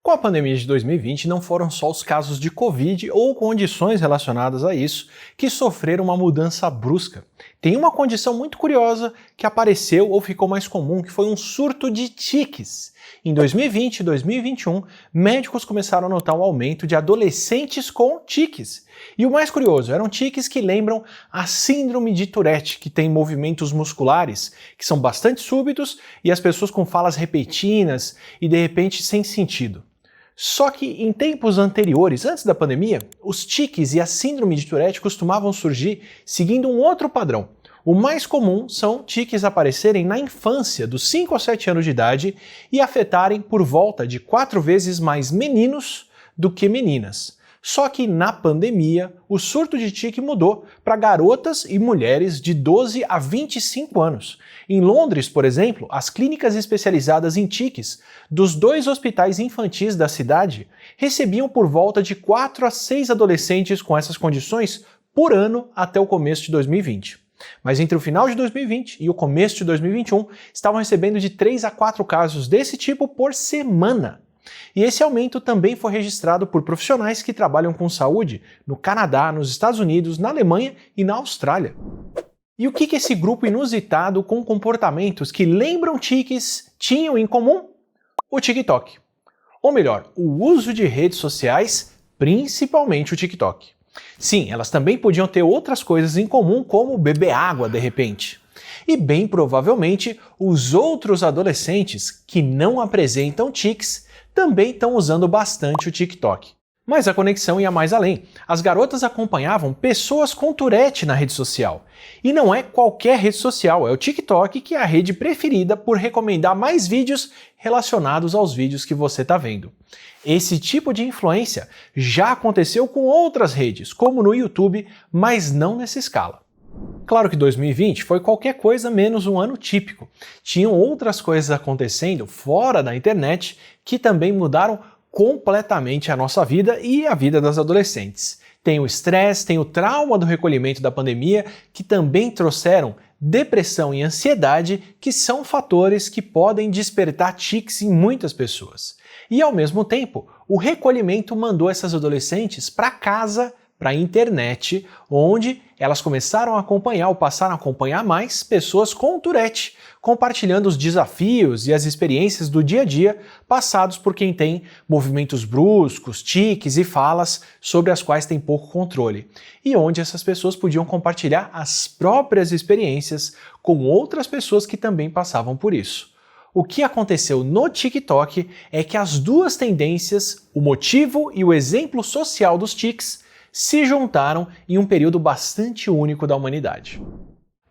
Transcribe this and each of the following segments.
Com a pandemia de 2020, não foram só os casos de Covid ou condições relacionadas a isso que sofreram uma mudança brusca. Tem uma condição muito curiosa que apareceu ou ficou mais comum, que foi um surto de tiques. Em 2020 e 2021, médicos começaram a notar um aumento de adolescentes com tiques. E o mais curioso, eram tiques que lembram a síndrome de Tourette, que tem movimentos musculares que são bastante súbitos e as pessoas com falas repetidas e de repente sem sentido. Só que em tempos anteriores, antes da pandemia, os tiques e a síndrome de Tourette costumavam surgir seguindo um outro padrão. O mais comum são tiques aparecerem na infância, dos 5 aos 7 anos de idade, e afetarem por volta de 4 vezes mais meninos do que meninas. Só que na pandemia, o surto de tique mudou para garotas e mulheres de 12 a 25 anos. Em Londres, por exemplo, as clínicas especializadas em tiques dos 2 hospitais infantis da cidade recebiam por volta de 4 a 6 adolescentes com essas condições por ano até o começo de 2020. Mas entre o final de 2020 e o começo de 2021, estavam recebendo de 3 a 4 casos desse tipo por semana. E esse aumento também foi registrado por profissionais que trabalham com saúde no Canadá, nos Estados Unidos, na Alemanha e na Austrália. E o que esse grupo inusitado com comportamentos que lembram tiques tinham em comum? O TikTok. Ou melhor, o uso de redes sociais, principalmente o TikTok. Sim, elas também podiam ter outras coisas em comum, como beber água de repente. E bem provavelmente, os outros adolescentes que não apresentam tiques também estão usando bastante o TikTok. Mas a conexão ia mais além. As garotas acompanhavam pessoas com Tourette na rede social. E não é qualquer rede social, é o TikTok, que é a rede preferida por recomendar mais vídeos relacionados aos vídeos que você está vendo. Esse tipo de influência já aconteceu com outras redes, como no YouTube, mas não nessa escala. Claro que 2020 foi qualquer coisa menos um ano típico. Tinham outras coisas acontecendo fora da internet que também mudaram completamente a nossa vida e a vida das adolescentes. Tem o estresse, tem o trauma do recolhimento da pandemia, que também trouxeram depressão e ansiedade, que são fatores que podem despertar tiques em muitas pessoas. E ao mesmo tempo, o recolhimento mandou essas adolescentes para casa, para a internet, onde elas começaram a acompanhar ou passaram a acompanhar mais pessoas com Tourette, compartilhando os desafios e as experiências do dia a dia passados por quem tem movimentos bruscos, tiques e falas sobre as quais tem pouco controle, e onde essas pessoas podiam compartilhar as próprias experiências com outras pessoas que também passavam por isso. O que aconteceu no TikTok é que as duas tendências, o motivo e o exemplo social dos tiques, se juntaram em um período bastante único da humanidade.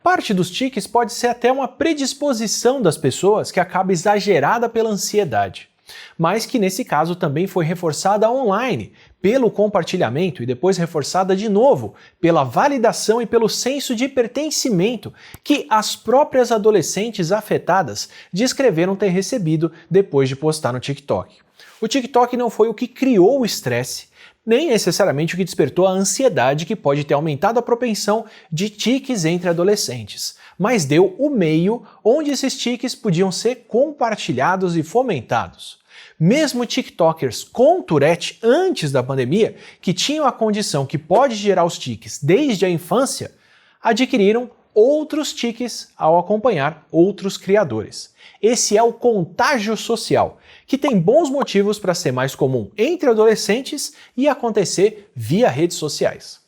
Parte dos tiques pode ser até uma predisposição das pessoas que acaba exagerada pela ansiedade, mas que nesse caso também foi reforçada online, pelo compartilhamento e depois reforçada de novo pela validação e pelo senso de pertencimento que as próprias adolescentes afetadas descreveram ter recebido depois de postar no TikTok. O TikTok não foi o que criou o estresse, nem necessariamente o que despertou a ansiedade que pode ter aumentado a propensão de tiques entre adolescentes, mas deu o meio onde esses tiques podiam ser compartilhados e fomentados. Mesmo tiktokers com Tourette antes da pandemia, que tinham a condição que pode gerar os tiques desde a infância, adquiriram outros tiques ao acompanhar outros criadores. Esse é o contágio social, que tem bons motivos para ser mais comum entre adolescentes e acontecer via redes sociais.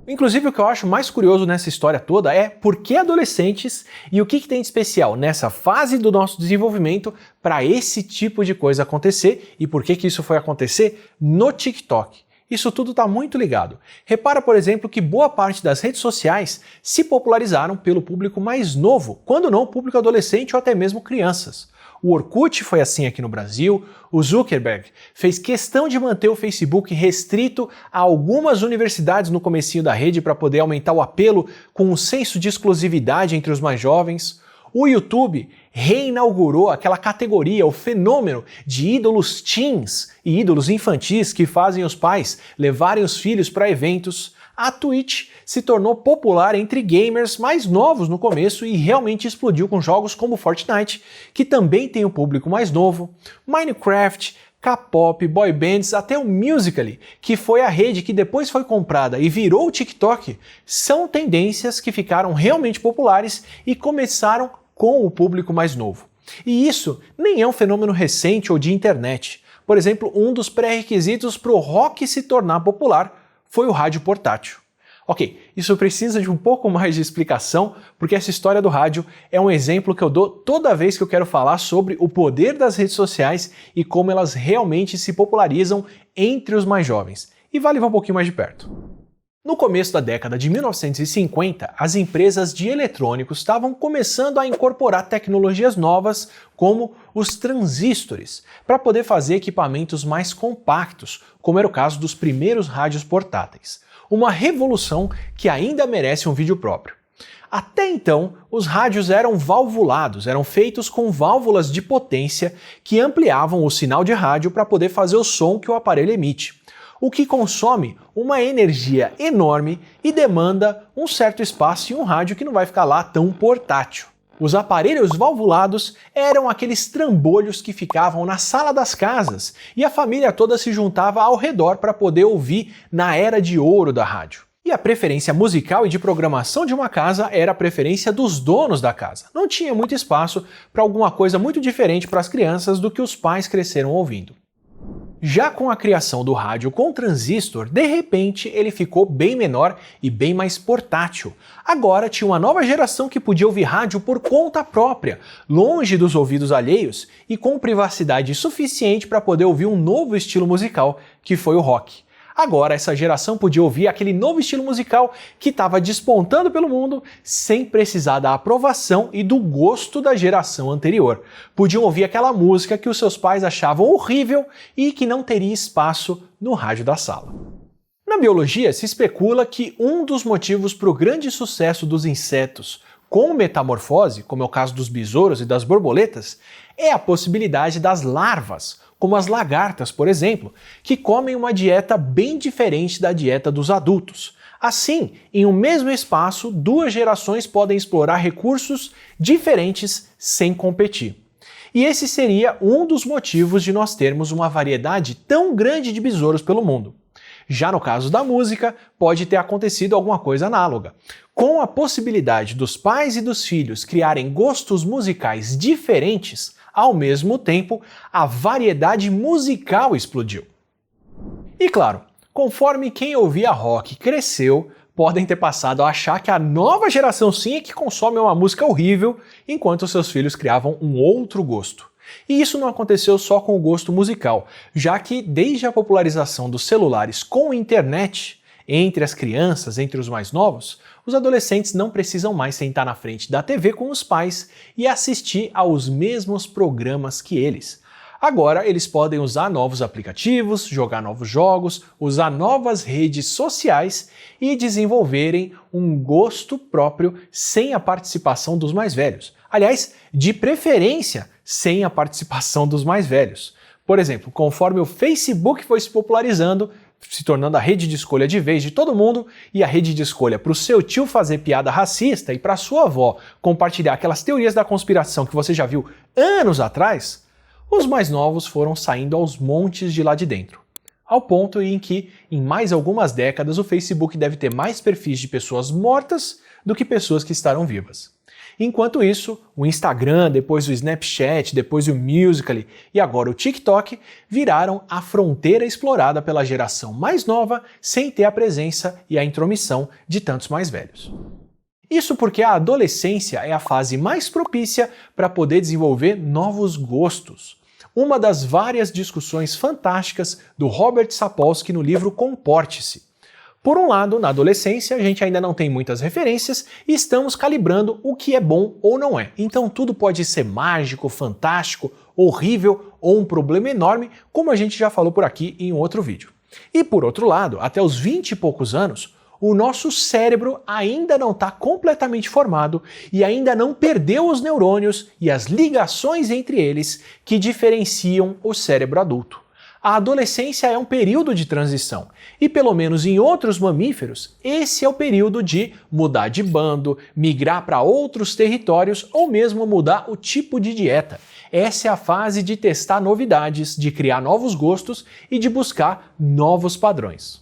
Inclusive, o que eu acho mais curioso nessa história toda é por que adolescentes e o que tem de especial nessa fase do nosso desenvolvimento para esse tipo de coisa acontecer e por que isso foi acontecer no TikTok. Isso tudo está muito ligado. Repara, por exemplo, que boa parte das redes sociais se popularizaram pelo público mais novo, quando não o público adolescente ou até mesmo crianças. O Orkut foi assim aqui no Brasil, o Zuckerberg fez questão de manter o Facebook restrito a algumas universidades no comecinho da rede para poder aumentar o apelo com um senso de exclusividade entre os mais jovens. O YouTube reinaugurou aquela categoria, o fenômeno de ídolos teens e ídolos infantis que fazem os pais levarem os filhos para eventos. A Twitch se tornou popular entre gamers mais novos no começo e realmente explodiu com jogos como Fortnite, que também tem um público mais novo. Minecraft K-pop, boy bands, até o Musical.ly, que foi a rede que depois foi comprada e virou o TikTok, são tendências que ficaram realmente populares e começaram com o público mais novo. E isso nem é um fenômeno recente ou de internet. Por exemplo, um dos pré-requisitos para o rock se tornar popular foi o rádio portátil. Ok, isso precisa de um pouco mais de explicação, porque essa história do rádio é um exemplo que eu dou toda vez que eu quero falar sobre o poder das redes sociais e como elas realmente se popularizam entre os mais jovens. E vale ver um pouquinho mais de perto. No começo da década de 1950, as empresas de eletrônicos estavam começando a incorporar tecnologias novas, como os transistores, para poder fazer equipamentos mais compactos, como era o caso dos primeiros rádios portáteis. Uma revolução que ainda merece um vídeo próprio. Até então, os rádios eram valvulados, eram feitos com válvulas de potência que ampliavam o sinal de rádio para poder fazer o som que o aparelho emite, o que consome uma energia enorme e demanda um certo espaço em um rádio que não vai ficar lá tão portátil. Os aparelhos valvulados eram aqueles trambolhos que ficavam na sala das casas e a família toda se juntava ao redor para poder ouvir na era de ouro da rádio. E a preferência musical e de programação de uma casa era a preferência dos donos da casa. Não tinha muito espaço para alguma coisa muito diferente para as crianças do que os pais cresceram ouvindo. Já com a criação do rádio com transistor, de repente ele ficou bem menor e bem mais portátil. Agora tinha uma nova geração que podia ouvir rádio por conta própria, longe dos ouvidos alheios e com privacidade suficiente para poder ouvir um novo estilo musical, que foi o rock. Agora essa geração podia ouvir aquele novo estilo musical que estava despontando pelo mundo sem precisar da aprovação e do gosto da geração anterior. Podiam ouvir aquela música que os seus pais achavam horrível e que não teria espaço no rádio da sala. Na biologia se especula que um dos motivos para o grande sucesso dos insetos com metamorfose, como é o caso dos besouros e das borboletas, é a possibilidade das larvas, como as lagartas, por exemplo, que comem uma dieta bem diferente da dieta dos adultos. Assim, em um mesmo espaço, duas gerações podem explorar recursos diferentes sem competir. E esse seria um dos motivos de nós termos uma variedade tão grande de besouros pelo mundo. Já no caso da música, pode ter acontecido alguma coisa análoga. Com a possibilidade dos pais e dos filhos criarem gostos musicais diferentes, ao mesmo tempo, a variedade musical explodiu. E claro, conforme quem ouvia rock cresceu, podem ter passado a achar que a nova geração sim é que consome uma música horrível, enquanto seus filhos criavam um outro gosto. E isso não aconteceu só com o gosto musical, já que desde a popularização dos celulares com internet, entre as crianças, entre os mais novos, os adolescentes não precisam mais sentar na frente da TV com os pais e assistir aos mesmos programas que eles. Agora eles podem usar novos aplicativos, jogar novos jogos, usar novas redes sociais e desenvolverem um gosto próprio sem a participação dos mais velhos. Aliás, de preferência, sem a participação dos mais velhos. Por exemplo, conforme o Facebook foi se popularizando, se tornando a rede de escolha de vez de todo mundo e a rede de escolha para o seu tio fazer piada racista e para sua avó compartilhar aquelas teorias da conspiração que você já viu anos atrás, os mais novos foram saindo aos montes de lá de dentro. Ao ponto em que, em mais algumas décadas, o Facebook deve ter mais perfis de pessoas mortas do que pessoas que estarão vivas. Enquanto isso, o Instagram, depois o Snapchat, depois o Musical.ly e agora o TikTok viraram a fronteira explorada pela geração mais nova sem ter a presença e a intromissão de tantos mais velhos. Isso porque a adolescência é a fase mais propícia para poder desenvolver novos gostos. Uma das várias discussões fantásticas do Robert Sapolsky no livro Comporte-se. Por um lado, na adolescência, a gente ainda não tem muitas referências e estamos calibrando o que é bom ou não é. Então tudo pode ser mágico, fantástico, horrível ou um problema enorme, como a gente já falou por aqui em um outro vídeo. E por outro lado, até os 20 e poucos anos, o nosso cérebro ainda não está completamente formado e ainda não perdeu os neurônios e as ligações entre eles que diferenciam o cérebro adulto. A adolescência é um período de transição, e pelo menos em outros mamíferos, esse é o período de mudar de bando, migrar para outros territórios ou mesmo mudar o tipo de dieta. Essa é a fase de testar novidades, de criar novos gostos e de buscar novos padrões.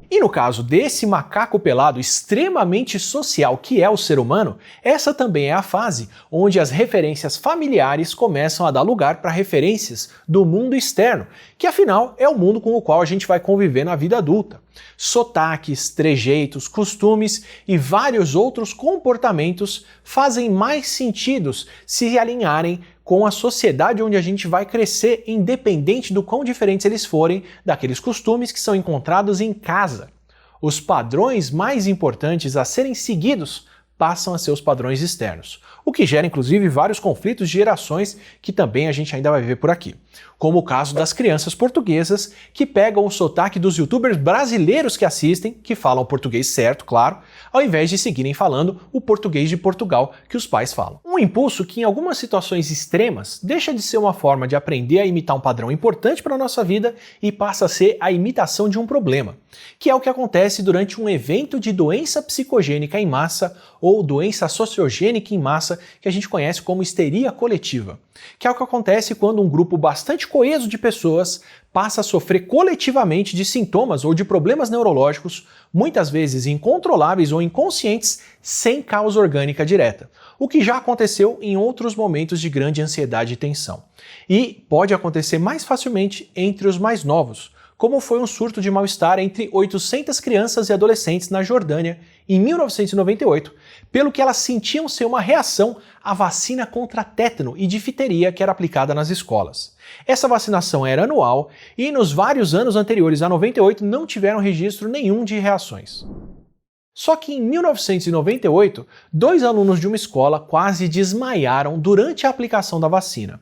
E no caso desse macaco pelado extremamente social que é o ser humano, essa também é a fase onde as referências familiares começam a dar lugar para referências do mundo externo, que afinal é o mundo com o qual a gente vai conviver na vida adulta. Sotaques, trejeitos, costumes e vários outros comportamentos fazem mais sentido se alinharem com a sociedade onde a gente vai crescer, independente do quão diferentes eles forem daqueles costumes que são encontrados em casa. Os padrões mais importantes a serem seguidos passam a ser os padrões externos, o que gera inclusive vários conflitos de gerações que também a gente ainda vai ver por aqui, como o caso das crianças portuguesas que pegam o sotaque dos youtubers brasileiros que assistem, que falam português certo, claro, ao invés de seguirem falando o português de Portugal que os pais falam. Um impulso que em algumas situações extremas deixa de ser uma forma de aprender a imitar um padrão importante para a nossa vida e passa a ser a imitação de um problema, que é o que acontece durante um evento de doença psicogênica em massa ou doença sociogênica em massa, que a gente conhece como histeria coletiva, que é o que acontece quando um grupo bastante coeso de pessoas passa a sofrer coletivamente de sintomas ou de problemas neurológicos, muitas vezes incontroláveis ou inconscientes, sem causa orgânica direta, o que já aconteceu em outros momentos de grande ansiedade e tensão. E pode acontecer mais facilmente entre os mais novos, como foi um surto de mal-estar entre 800 crianças e adolescentes na Jordânia em 1998, pelo que elas sentiam ser uma reação à vacina contra tétano e difteria que era aplicada nas escolas. Essa vacinação era anual e nos vários anos anteriores a 98 não tiveram registro nenhum de reações. Só que em 1998, 2 alunos de uma escola quase desmaiaram durante a aplicação da vacina.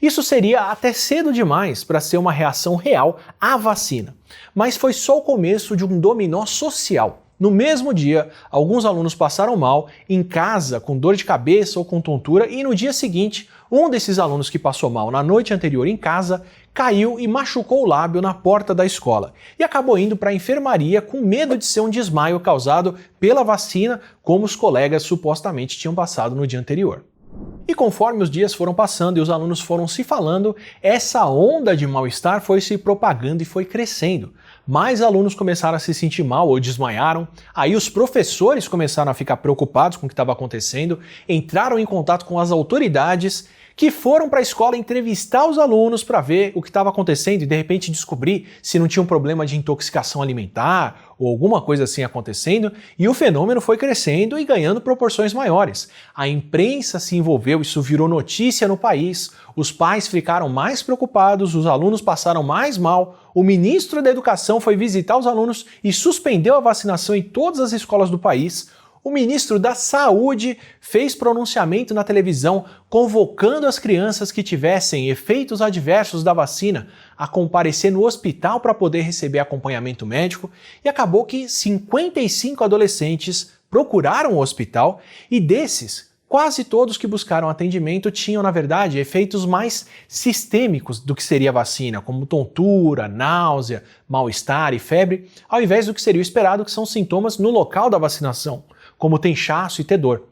Isso seria até cedo demais para ser uma reação real à vacina, mas foi só o começo de um dominó social. No mesmo dia, alguns alunos passaram mal em casa com dor de cabeça ou com tontura e no dia seguinte, um desses alunos que passou mal na noite anterior em casa caiu e machucou o lábio na porta da escola e acabou indo para a enfermaria com medo de ser um desmaio causado pela vacina, como os colegas supostamente tinham passado no dia anterior. E conforme os dias foram passando e os alunos foram se falando, essa onda de mal-estar foi se propagando e foi crescendo. Mais alunos começaram a se sentir mal ou desmaiaram, aí os professores começaram a ficar preocupados com o que estava acontecendo, entraram em contato com as autoridades, que foram para a escola entrevistar os alunos para ver o que estava acontecendo e de repente descobrir se não tinha um problema de intoxicação alimentar ou alguma coisa assim acontecendo, e o fenômeno foi crescendo e ganhando proporções maiores. A imprensa se envolveu, isso virou notícia no país, os pais ficaram mais preocupados, os alunos passaram mais mal, o ministro da Educação foi visitar os alunos e suspendeu a vacinação em todas as escolas do país. O ministro da Saúde fez pronunciamento na televisão convocando as crianças que tivessem efeitos adversos da vacina a comparecer no hospital para poder receber acompanhamento médico e acabou que 55 adolescentes procuraram o hospital e desses, quase todos que buscaram atendimento tinham, na verdade, efeitos mais sistêmicos do que seria a vacina, como tontura, náusea, mal-estar e febre, ao invés do que seria o esperado, que são sintomas no local da vacinação, como ter inchaço e ter dor.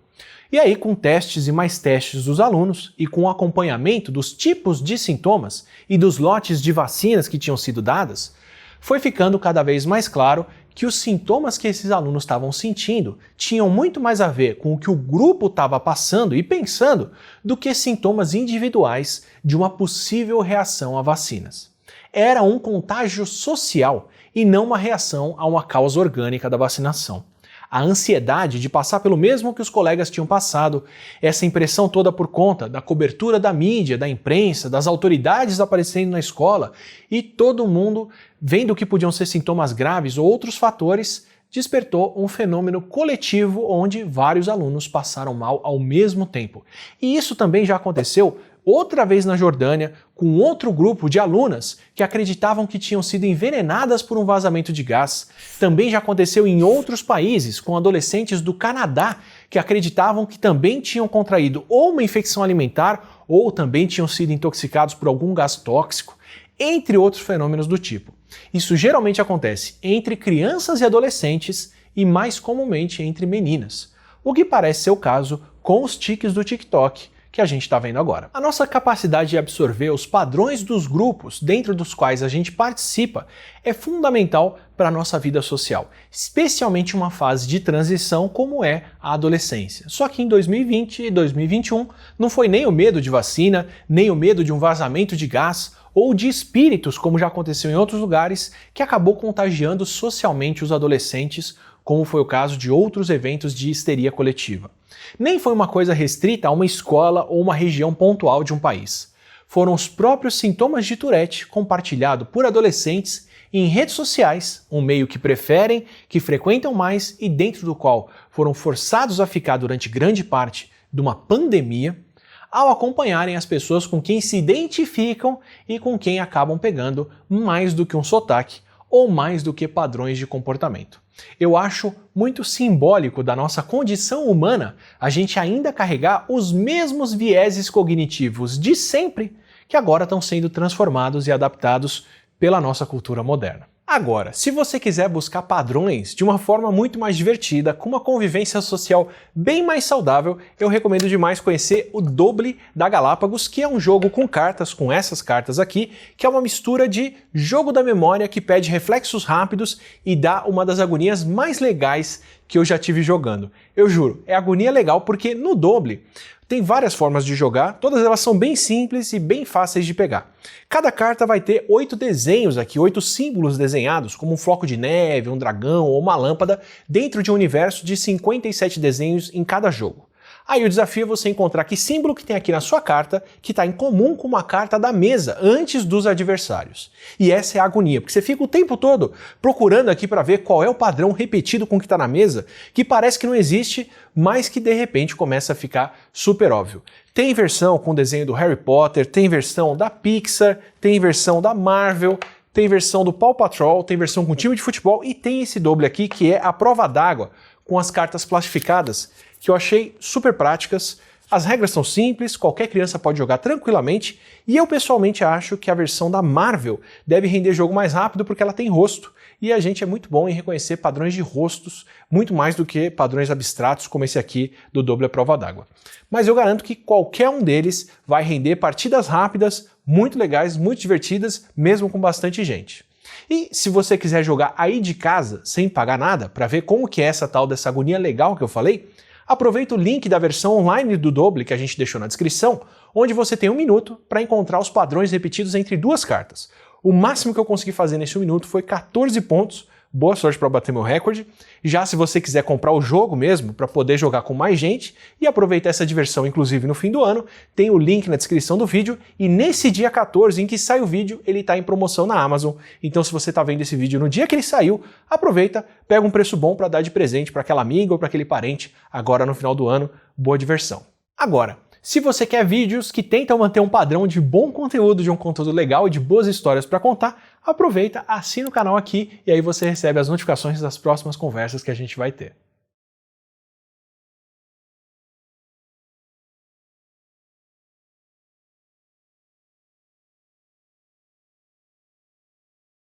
E aí, com testes e mais testes dos alunos e com o acompanhamento dos tipos de sintomas e dos lotes de vacinas que tinham sido dadas, foi ficando cada vez mais claro que os sintomas que esses alunos estavam sentindo tinham muito mais a ver com o que o grupo estava passando e pensando do que sintomas individuais de uma possível reação a vacinas. Era um contágio social e não uma reação a uma causa orgânica da vacinação. A ansiedade de passar pelo mesmo que os colegas tinham passado, essa impressão toda por conta da cobertura da mídia, da imprensa, das autoridades aparecendo na escola e todo mundo vendo que podiam ser sintomas graves ou outros fatores, despertou um fenômeno coletivo onde vários alunos passaram mal ao mesmo tempo. E isso também já aconteceu outra vez na Jordânia, com outro grupo de alunas que acreditavam que tinham sido envenenadas por um vazamento de gás. Também já aconteceu em outros países, com adolescentes do Canadá que acreditavam que também tinham contraído ou uma infecção alimentar ou também tinham sido intoxicados por algum gás tóxico. entre outros fenômenos do tipo. Isso geralmente acontece entre crianças e adolescentes e mais comumente entre meninas, o que parece ser o caso com os tiques do TikTok que a gente está vendo agora. A nossa capacidade de absorver os padrões dos grupos dentro dos quais a gente participa é fundamental para a nossa vida social, especialmente em uma fase de transição como é a adolescência. Só que em 2020 e 2021 não foi nem o medo de vacina, nem o medo de um vazamento de gás ou de espíritos, como já aconteceu em outros lugares, que acabou contagiando socialmente os adolescentes, como foi o caso de outros eventos de histeria coletiva. Nem foi uma coisa restrita a uma escola ou uma região pontual de um país. Foram os próprios sintomas de Tourette compartilhados por adolescentes em redes sociais, um meio que preferem, que frequentam mais e dentro do qual foram forçados a ficar durante grande parte de uma pandemia, ao acompanharem as pessoas com quem se identificam e com quem acabam pegando mais do que um sotaque ou mais do que padrões de comportamento. Eu acho muito simbólico da nossa condição humana a gente ainda carregar os mesmos vieses cognitivos de sempre que agora estão sendo transformados e adaptados pela nossa cultura moderna. Agora, se você quiser buscar padrões de uma forma muito mais divertida, com uma convivência social bem mais saudável, eu recomendo demais conhecer o Doble da Galápagos, que é um jogo com cartas, com essas cartas aqui, que é uma mistura de jogo da memória que pede reflexos rápidos e dá uma das agonias mais legais que eu já tive jogando. Eu juro, é agonia legal porque no Doble tem várias formas de jogar, todas elas são bem simples e bem fáceis de pegar. Cada carta vai ter 8 desenhos aqui, 8 símbolos desenhados, como um floco de neve, um dragão ou uma lâmpada, dentro de um universo de 57 desenhos em cada jogo. Aí o desafio é você encontrar que símbolo que tem aqui na sua carta que está em comum com uma carta da mesa, antes dos adversários. E essa é a agonia, porque você fica o tempo todo procurando aqui para ver qual é o padrão repetido com o que está na mesa, que parece que não existe, mas que de repente começa a ficar super óbvio. Tem versão com desenho do Harry Potter, tem versão da Pixar, tem versão da Marvel, tem versão do Paw Patrol, tem versão com time de futebol e tem esse Doble aqui que é a prova d'água com as cartas plastificadas, que eu achei super práticas. As regras são simples, qualquer criança pode jogar tranquilamente, e eu pessoalmente acho que a versão da Marvel deve render jogo mais rápido porque ela tem rosto, e a gente é muito bom em reconhecer padrões de rostos, muito mais do que padrões abstratos como esse aqui do Doble à Prova d'Água. Mas eu garanto que qualquer um deles vai render partidas rápidas, muito legais, muito divertidas, mesmo com bastante gente. E se você quiser jogar aí de casa, sem pagar nada, para ver como que é essa tal dessa agonia legal que eu falei, aproveita o link da versão online do Doble que a gente deixou na descrição, onde você tem 1 minuto para encontrar os padrões repetidos entre 2 cartas. O máximo que eu consegui fazer nesse 1 minuto foi 14 pontos, boa sorte para bater meu recorde. Já se você quiser comprar o jogo mesmo, para poder jogar com mais gente e aproveitar essa diversão, inclusive no fim do ano, tem o link na descrição do vídeo, e nesse dia 14 em que sai o vídeo, ele está em promoção na Amazon. Então se você está vendo esse vídeo no dia que ele saiu, aproveita, pega um preço bom para dar de presente para aquela amiga ou para aquele parente agora no final do ano. Boa diversão. Agora, se você quer vídeos que tentam manter um padrão de bom conteúdo, de um conteúdo legal e de boas histórias para contar, aproveita, assina o canal aqui e aí você recebe as notificações das próximas conversas que a gente vai ter.